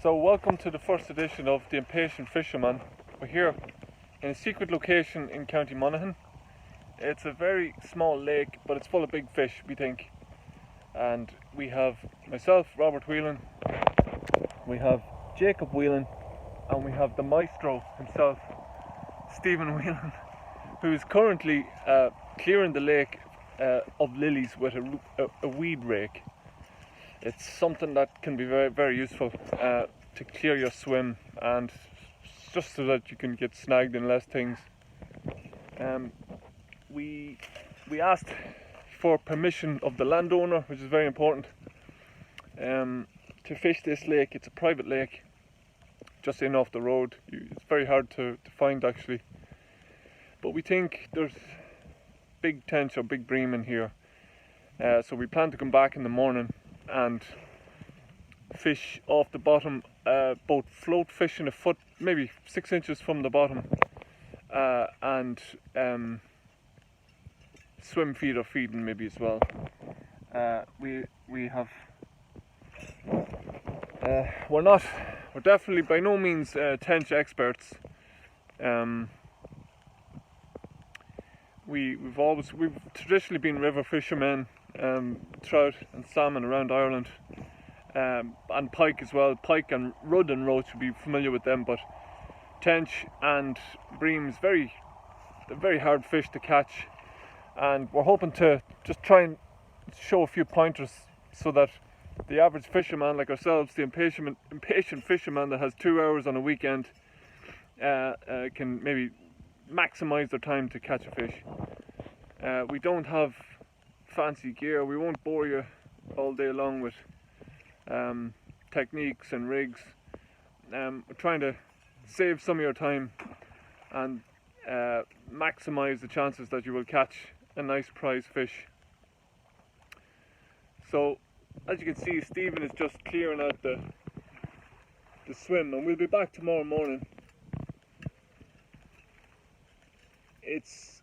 So welcome to the first edition of The Impatient Fisherman. We're here in a secret location in County Monaghan. It's a very small lake, but it's full of big fish, we think. And we have myself, Robert Whelan, we have Jacob Whelan, and we have the maestro himself, Stephen Whelan, who is currently clearing the lake of lilies with a weed rake. It's something that can be very, very useful to clear your swim, and just so that you can get snagged in less things. We asked for permission of the landowner, which is very important, to fish this lake. It's a private lake, just in off the road. It's very hard to find actually, but we think there's big tench or big bream in here. So we plan to come back in the morning and fish off the bottom, both float fishing a foot, maybe 6 inches from the bottom, and swim feed or feeding maybe as well. We have we're definitely by no means tench experts. We've traditionally been river fishermen, trout and salmon around Ireland, and pike as well. Pike and rudd and roach would be familiar with them, but tench and bream is very hard fish to catch, and we're hoping to just try and show a few pointers so that the average fisherman like ourselves, the impatient fisherman that has 2 hours on a weekend, can maybe maximize their time to catch a fish. We don't have fancy gear. We won't bore you all day long with techniques and rigs. We're trying to save some of your time and maximize the chances that you will catch a nice prize fish. So as you can see, Stephen is just clearing out the swim, and we'll be back tomorrow morning. It's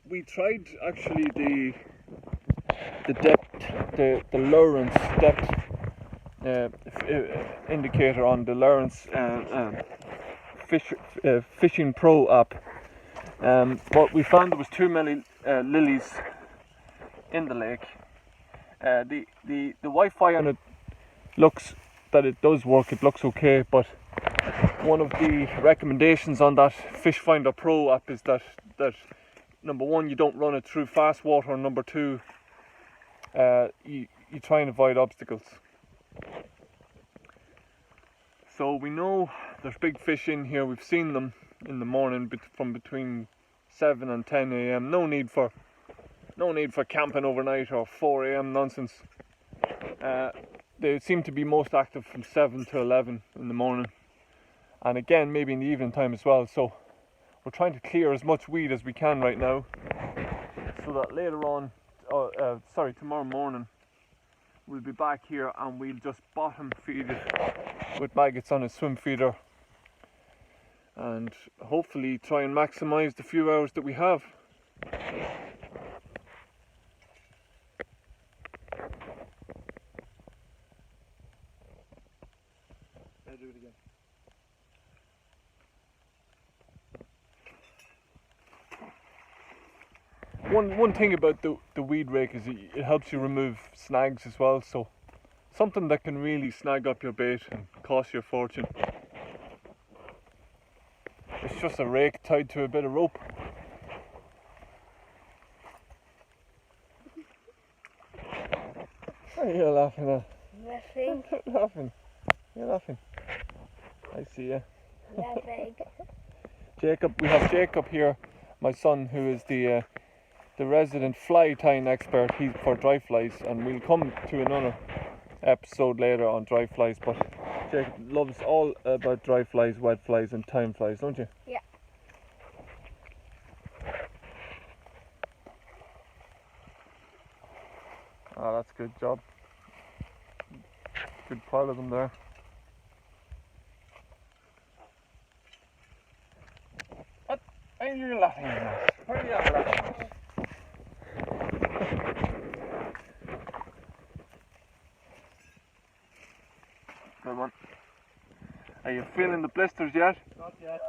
we tried actually the depth, the Lawrence depth indicator on the Lawrence Fishing Pro app, but we found there was too many lilies in the lake. The Wi-Fi on it looks that it does work. It looks okay, but one of the recommendations on that Fish Finder Pro app is that number one, you don't run it through fast water, and number two, you try and avoid obstacles. So we know there's big fish in here. We've seen them in the morning from between 7 and 10 a.m. No need for camping overnight or 4 a.m. nonsense. They seem to be most active from 7 to 11 in the morning, and again maybe in the evening time as well. So we're trying to clear as much weed as we can right now, so that later on, tomorrow morning, we'll be back here and we'll just bottom feed it with maggots on a swim feeder, and hopefully try and maximize the few hours that we have. I'll do it again. One thing about the weed rake is it helps you remove snags as well, so something that can really snag up your bait and cost you a fortune. It's just a rake tied to a bit of rope. What are you laughing at? Nothing. Laughing. You're laughing. I see you. Nothing. Jacob, we have Jacob here, my son, who is the resident fly tying expert for dry flies, and we'll come to another episode later on dry flies, but Jacob loves all about dry flies, wet flies and time flies, don't you? Yeah. Ah, that's a good job. Good pile of them there. What are you laughing at? Where are you laughing? Good one. Are you feeling the blisters yet? Not yet.